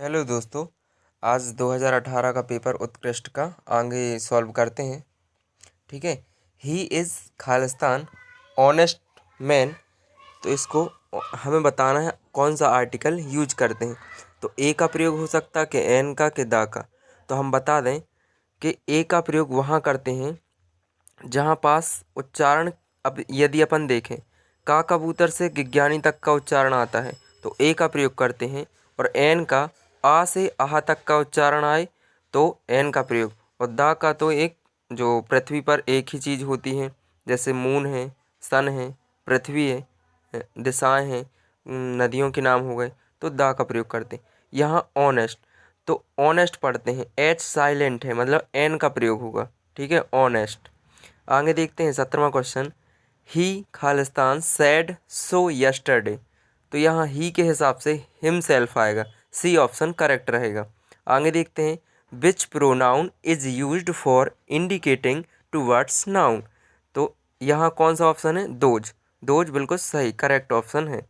Hello दोस्तों। आज 2018 का पेपर उत्कृष्ट का आगे सॉल्व करते हैं। ठीक है। He is Khalistan honest man. तो इसको हमें बताना है कौन सा आर्टिकल यूज करते हैं। तो ए का प्रयोग हो सकता है कि एन का कि दा का। तो हम बता दें कि ए का प्रयोग वहाँ करते हैं जहाँ पास उच्चारण, अब यदि अपन देखें का कबूतर से गिज्ञानी तक का उच्चारण आता है तो ए का प्रयोग करते हैं, और एन का आ से आहा तक का उच्चारण आए तो एन का प्रयोग, और दा का तो एक जो पृथ्वी पर एक ही चीज़ होती है, जैसे मून है, सन है, पृथ्वी है, दिशाएं हैं, नदियों के नाम हो गए, तो दा का प्रयोग करते हैं। यहाँ ऑनेस्ट, तो ऑनेस्ट पढ़ते हैं, एच साइलेंट है मतलब एन का प्रयोग होगा। ठीक है, ऑनेस्ट। आगे देखते हैं 17वां क्वेश्चन। ही खालिस्तान सैड सो यस्टरडे। तो यहाँ ही के हिसाब से हिमसेल्फ आएगा, सी ऑप्शन करेक्ट रहेगा। आगे देखते हैं which pronoun is used for indicating towards noun. तो यहाँ कौन सा ऑप्शन है? दोज। दोज बिल्कुल सही करेक्ट ऑप्शन है।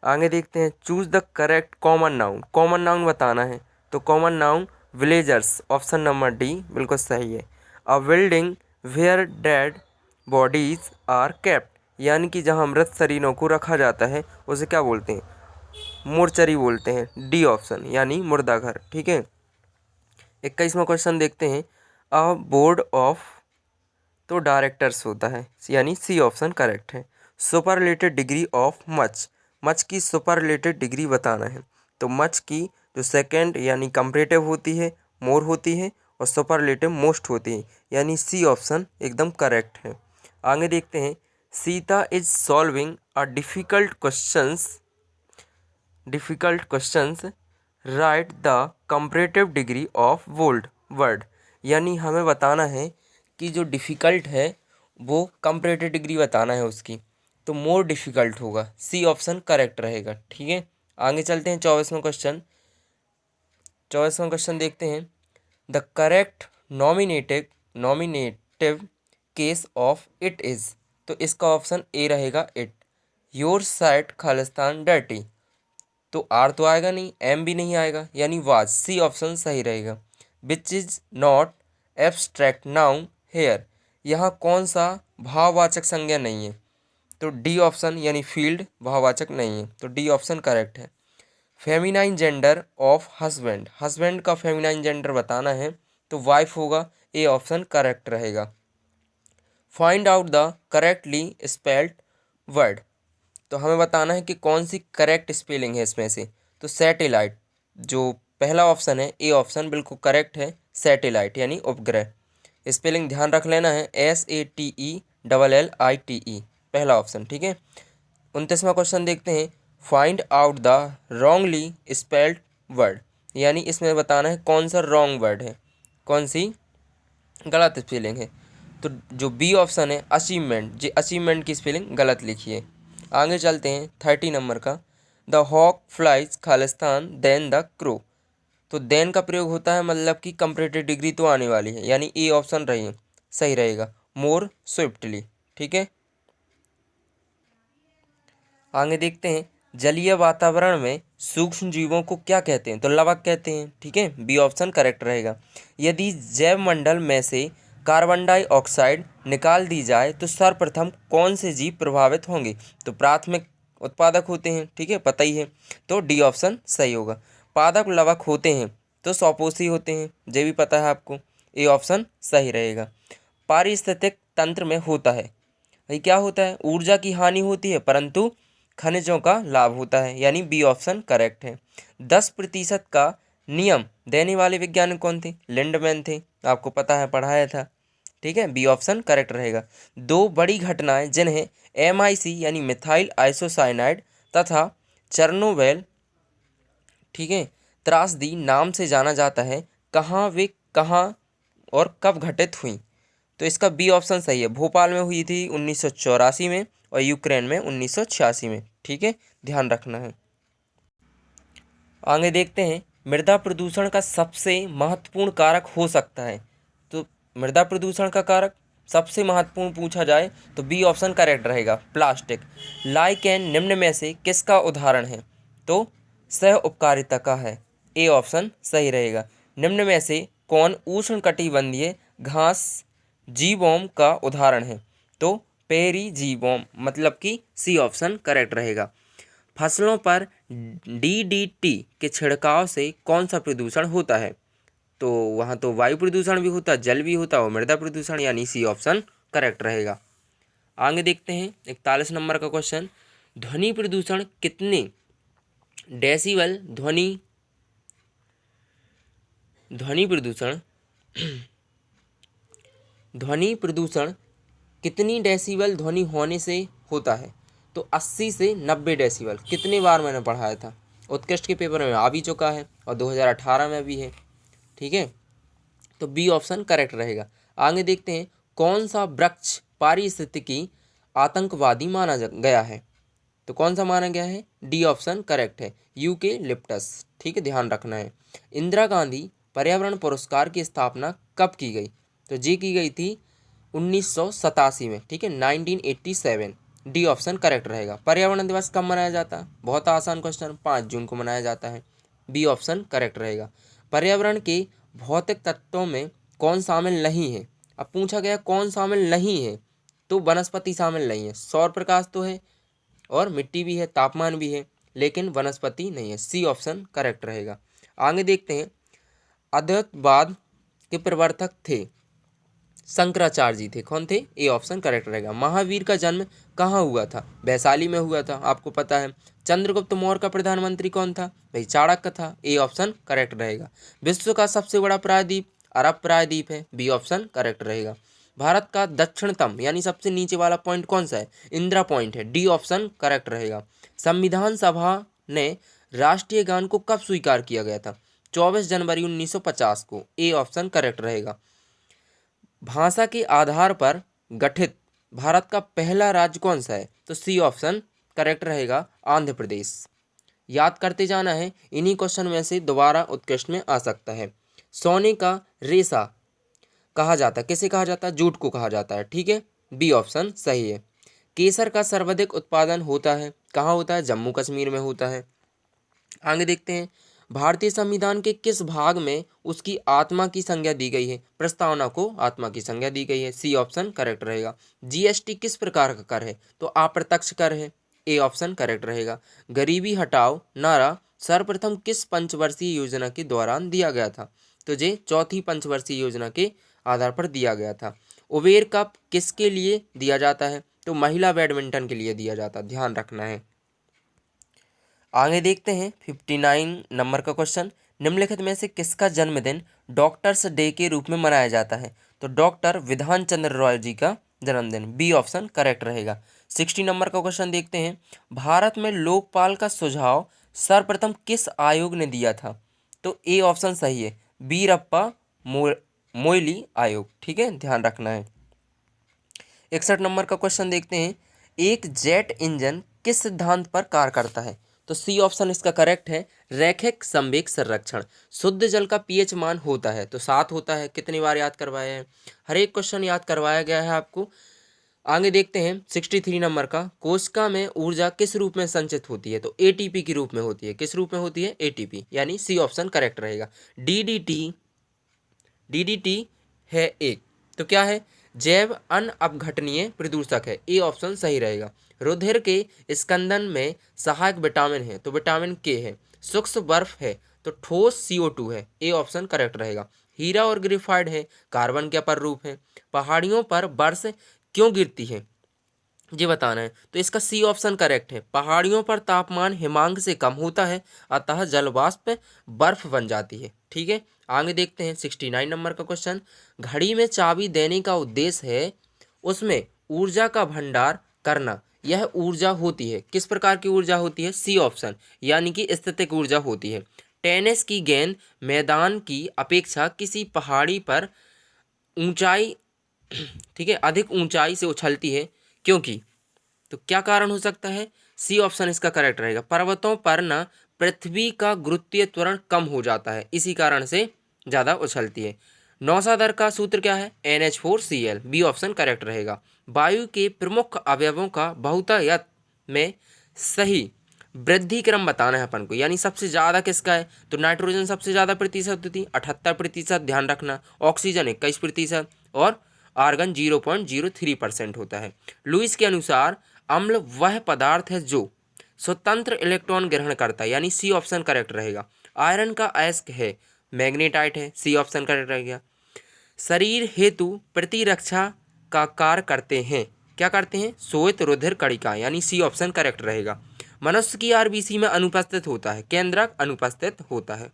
आगे देखते हैं choose the correct common noun. Common noun बताना है तो common noun villagers, option number D बिल्कुल सही है। A building where dead bodies are kept, यानी कि जहाँ मृत शरीरों को रखा जाता है उसे क्या बोलते हैं? मोर्चरी बोलते हैं, डी ऑप्शन यानी मुर्दा घर। ठीक है। 21वां क्वेश्चन देखते हैं। अ बोर्ड ऑफ, तो डायरेक्टर्स होता है यानी सी ऑप्शन करेक्ट है। सुपरलेटेड डिग्री ऑफ मच, मच की सुपरलेटेड डिग्री बताना है तो मच की जो सेकंड यानी कंपैरेटिव होती है मोर होती है, और सुपरलेटिव मोस्ट होती है, यानी सी ऑप्शन एकदम करेक्ट है। आगे देखते हैं Sita is solving a difficult questions right the comparative degree of bold word, यानी हमें बताना है कि जो डिफ़िकल्ट है वो कंपैरेटिव डिग्री बताना है उसकी, तो मोर डिफ़िकल्ट होगा, सी ऑप्शन करेक्ट रहेगा। ठीक है। आगे चलते हैं 24वां क्वेश्चन देखते हैं। The correct nominative case of it is, तो इसका ऑप्शन ए रहेगा it. Your side Khalistan dirty, तो आर तो आएगा नहीं, एम भी नहीं आएगा, यानी वाज, सी ऑप्शन सही रहेगा। Which is not abstract noun here, यहाँ कौन सा भाववाचक संज्ञा नहीं है? तो डी ऑप्शन यानी फील्ड भाववाचक नहीं है, तो डी ऑप्शन करेक्ट है। Feminine gender of husband, husband का फेमिनाइन जेंडर बताना है तो वाइफ होगा, ए ऑप्शन करेक्ट रहेगा। Find out the correctly spelled word, तो हमें बताना है कि कौन सी करेक्ट स्पेलिंग है इसमें से। तो सैटेलाइट जो पहला ऑप्शन है, ए ऑप्शन बिल्कुल करेक्ट है, सैटेलाइट यानी उपग्रह। स्पेलिंग ध्यान रख लेना है, SATELLITE पहला ऑप्शन। ठीक है। 29वां क्वेश्चन देखते हैं। Find out the wrongly spelled word, यानी इसमें बताना है कौन सा रॉन्ग वर्ड है, कौन सी गलत स्पेलिंग है। तो जो बी ऑप्शन है अचीवमेंट, जी अचीवमेंट की स्पेलिंग गलत लिखी है। आगे चलते हैं 30 नंबर का। The hawk flies Khalistan than the crow, तो देन का प्रयोग होता है मतलब कि कंपैरेटिव डिग्री तो आने वाली है, यानी ए ऑप्शन रही सही रहेगा, मोर स्विफ्टली। ठीक है। आगे देखते हैं जलीय वातावरण में सूक्ष्म जीवों को क्या कहते हैं? तो लवक कहते हैं। ठीक है, बी ऑप्शन करेक्ट रहेगा। यदि जैव मंडल में से कार्बन डाइऑक्साइड निकाल दी जाए तो सर्वप्रथम कौन से जीव प्रभावित होंगे? तो प्राथमिक उत्पादक होते हैं, ठीक है, पता ही है, तो डी ऑप्शन सही होगा। पादप लवक होते हैं तो सौपोषी होते हैं, ये भी पता है आपको, ए ऑप्शन सही रहेगा। पारिस्थितिक तंत्र में होता है, भाई क्या होता है? ऊर्जा की हानि होती है परंतु खनिजों का लाभ होता है, यानी बी ऑप्शन करेक्ट है। 10% का नियम देने वाले वैज्ञानिक कौन थे? लिंडमैन थे, आपको पता है, पढ़ाया था। ठीक है, बी ऑप्शन करेक्ट रहेगा। दो बड़ी घटनाएं जिन्हें MIC यानी मिथाइल आइसोसाइनाइड तथा चर्नोबिल, ठीक है, त्रासदी नाम से जाना जाता है, कहाँ और कब घटित हुई? तो इसका बी ऑप्शन सही है। भोपाल में हुई थी 1984 में और यूक्रेन में 1986 में। ठीक है, ध्यान रखना है। आगे देखते हैं मृदा प्रदूषण का सबसे महत्वपूर्ण कारक हो सकता है। तो मृदा प्रदूषण का कारक सबसे महत्वपूर्ण पूछा जाए तो बी ऑप्शन करेक्ट रहेगा, प्लास्टिक। लाइकेन निम्न में से किसका उदाहरण है? तो सह उपकारिता का है, ए ऑप्शन सही रहेगा। निम्न में से कौन उष्णकटिबंधीय घास जीवोम का उदाहरण है? तो पेरिजीवोम, मतलब कि सी ऑप्शन करेक्ट रहेगा। फसलों पर डीडीटी के छिड़काव से कौन सा प्रदूषण होता है? तो वहाँ तो वायु प्रदूषण भी होता, जल भी होता और मृदा प्रदूषण, यानी सी ऑप्शन करेक्ट रहेगा। आगे देखते हैं 41 नंबर का क्वेश्चन। ध्वनि प्रदूषण कितने डेसिबल ध्वनि प्रदूषण कितनी डेसिबल ध्वनि होने से होता है? तो 80 से 90 डेसिबल। कितनी बार मैंने पढ़ाया था, उत्कृष्ट के पेपर में आ भी चुका है और 2018 में भी है। ठीक है, तो बी ऑप्शन करेक्ट रहेगा। आगे देखते हैं कौन सा वृक्ष पारिस्थितिकी आतंकवादी माना गया है? तो कौन सा माना गया है? डी ऑप्शन करेक्ट है, यूकेलिप्टस। ठीक है, ध्यान रखना है। इंदिरा गांधी पर्यावरण पुरस्कार की स्थापना कब की गई? तो जी की गई थी 1987 में। ठीक है, 1987। डी ऑप्शन करेक्ट रहेगा। पर्यावरण दिवस कब मनाया जाता है? बहुत आसान क्वेश्चन, 5 जून को मनाया जाता है। बी ऑप्शन करेक्ट रहेगा। पर्यावरण के भौतिक तत्वों में कौन शामिल नहीं है? अब पूछा गया कौन शामिल नहीं है, तो वनस्पति शामिल नहीं है। सौर प्रकाश तो है और मिट्टी भी है, तापमान भी है, लेकिन वनस्पति नहीं है। सी ऑप्शन करेक्ट रहेगा। आगे देखते हैं अद्वैतवाद के प्रवर्तक थे शंकराचार्य जी थे। कौन थे? ए ऑप्शन करेक्ट रहेगा। महावीर का जन्म कहाँ हुआ था? वैशाली में हुआ था, आपको पता है। चंद्रगुप्त मौर्य का प्रधानमंत्री कौन था? भाई चाणक्य था। ए ऑप्शन करेक्ट रहेगा। विश्व का सबसे बड़ा प्रायद्वीप अरब प्रायद्वीप है। बी ऑप्शन करेक्ट रहेगा। भारत का दक्षिणतम यानी सबसे नीचे वाला पॉइंट कौन सा है? इंदिरा पॉइंट है। डी ऑप्शन करेक्ट रहेगा। संविधान सभा ने राष्ट्रीय गान को कब स्वीकार किया गया था? 24 जनवरी 1950 को। ए ऑप्शन करेक्ट रहेगा। भाषा के आधार पर गठित भारत का पहला राज्य कौन सा है? तो सी ऑप्शन करेक्ट रहेगा, आंध्र प्रदेश। याद करते जाना है, इन्हीं क्वेश्चन में से दोबारा उत्कृष्ट में आ सकता है। सोने का रेशा कहा जाता है, किसे कहा जाता है? जूट को कहा जाता है। ठीक है, बी ऑप्शन सही है। केसर का सर्वाधिक उत्पादन होता है, कहाँ होता है? जम्मू कश्मीर में होता है। आगे देखते हैं भारतीय संविधान के किस भाग में उसकी आत्मा की संज्ञा दी गई है? प्रस्तावना को आत्मा की संज्ञा दी गई है। सी ऑप्शन करेक्ट रहेगा। जीएसटी किस प्रकार का कर है? तो अप्रत्यक्ष कर है। ए ऑप्शन करेक्ट रहेगा। गरीबी हटाओ नारा सर्वप्रथम किस पंचवर्षीय योजना के दौरान दिया गया था? तो ये चौथी पंचवर्षीय योजना के आधार पर दिया गया था। उबेर कप किसके लिए दिया जाता है? तो महिला बैडमिंटन के लिए दिया जाता है, ध्यान रखना है। आगे देखते हैं 59 नंबर का क्वेश्चन। निम्नलिखित में से किसका जन्मदिन डॉक्टर्स डे के रूप में मनाया जाता है? तो डॉक्टर विधान चंद्र रॉय जी का जन्मदिन। बी ऑप्शन करेक्ट रहेगा। 60 नंबर का क्वेश्चन देखते हैं भारत में लोकपाल का सुझाव सर्वप्रथम किस आयोग ने दिया था? तो ए ऑप्शन सही है, बीरप्पा मोइली आयोग। ठीक है, ध्यान रखना है। 61 नंबर का क्वेश्चन देखते हैं एक जेट इंजन किस सिद्धांत पर कार्य करता है? तो सी ऑप्शन इसका करेक्ट है, रैखिक संवेग संरक्षण। शुद्ध जल का पीएच मान होता है तो 7 होता है। कितनी बार याद करवाया है? हर एक क्वेश्चन याद करवाया गया है आपको। आगे देखते हैं 63 नंबर का, कोशिका में ऊर्जा किस रूप में संचित होती है? तो एटीपी के रूप में होती है। किस रूप में होती है? एटीपी, यानी सी ऑप्शन करेक्ट रहेगा। डीडीटी है एक, तो क्या है? जैव अनअपघटनीय प्रदूषक है। ए ऑप्शन सही रहेगा। रुधिर के स्कंदन में सहायक विटामिन है, तो विटामिन के है। सूक्ष्म बर्फ है तो ठोस CO2 है। ए ऑप्शन करेक्ट रहेगा। हीरा और ग्रेफाइट है, कार्बन के अपर रूप है। पहाड़ियों पर बर्फ क्यों गिरती है ये बताना है, तो इसका सी ऑप्शन करेक्ट है। पहाड़ियों पर तापमान हिमांक से कम होता है, अतः जलवाष्प बर्फ बन जाती है। ठीक है, आगे देखते हैं 69 नंबर का क्वेश्चन। घड़ी में चाबी देने का उद्देश्य है उसमें ऊर्जा का भंडार करना। यह ऊर्जा होती है, किस प्रकार की ऊर्जा होती है? सी ऑप्शन, यानी कि स्थितिक ऊर्जा होती है। टेनिस की गेंद मैदान की अपेक्षा किसी पहाड़ी पर ऊंचाई ठीक है अधिक ऊंचाई से उछलती है, क्योंकि? तो क्या कारण हो सकता है? सी ऑप्शन इसका करेक्ट रहेगा। पर्वतों पर ना पृथ्वी का गुरुत्वीय त्वरण कम हो जाता है, इसी कारण से ज़्यादा उछलती है। नौसा का सूत्र क्या है? NH4Cl। बी ऑप्शन करेक्ट रहेगा। वायु के प्रमुख अवयवों का बहुतायत में सही वृद्धि क्रम बताना है अपन को, यानी सबसे ज़्यादा किसका है, तो नाइट्रोजन सबसे ज़्यादा प्रतिशत होती 78%, ध्यान रखना। ऑक्सीजन 21% और आर्गन 0.03% होता है। लुईस के अनुसार अम्ल वह पदार्थ है जो स्वतंत्र इलेक्ट्रॉन ग्रहण करता है, यानी सी ऑप्शन करेक्ट रहेगा। आयरन का अयस्क है मैग्नेटाइट है, सी ऑप्शन करेक्ट रहेगा। शरीर हेतु प्रतिरक्षा का कार्य करते हैं, क्या करते हैं, श्वेत रुधिर कणिका, यानी सी ऑप्शन करेक्ट रहेगा। मनुष्य की आरबीसी में अनुपस्थित होता है, केंद्रक अनुपस्थित होता है।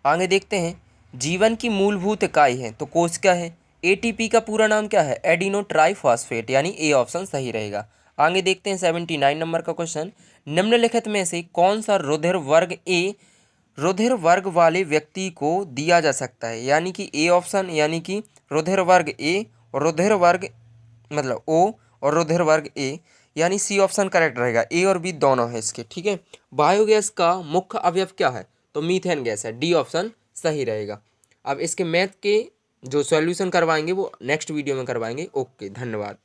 आगे देखते हैं, जीवन की मूलभूत इकाई है तो कोश क्या है, एटीपी का पूरा नाम क्या है, एडिनो ट्राइफॉस्फेट, यानी ए ऑप्शन सही रहेगा। आगे देखते हैं 79 नंबर का क्वेश्चन, निम्नलिखित में से कौन सा रुधिर वर्ग ए रुधिर वर्ग वाले व्यक्ति को दिया जा सकता है, यानी कि ए ऑप्शन, यानी कि रुधिर वर्ग ए और रुधिर वर्ग मतलब ओ और रुधिर वर्ग ए, यानी सी ऑप्शन करेक्ट रहेगा। ए और बी दोनों है इसके, ठीक है। बायोगैस का मुख्य अवयव क्या है, तो मीथेन गैस है, डी ऑप्शन सही रहेगा। अब इसके मैथ के जो सॉल्यूशन करवाएंगे वो नेक्स्ट वीडियो में करवाएंगे। ओके, धन्यवाद।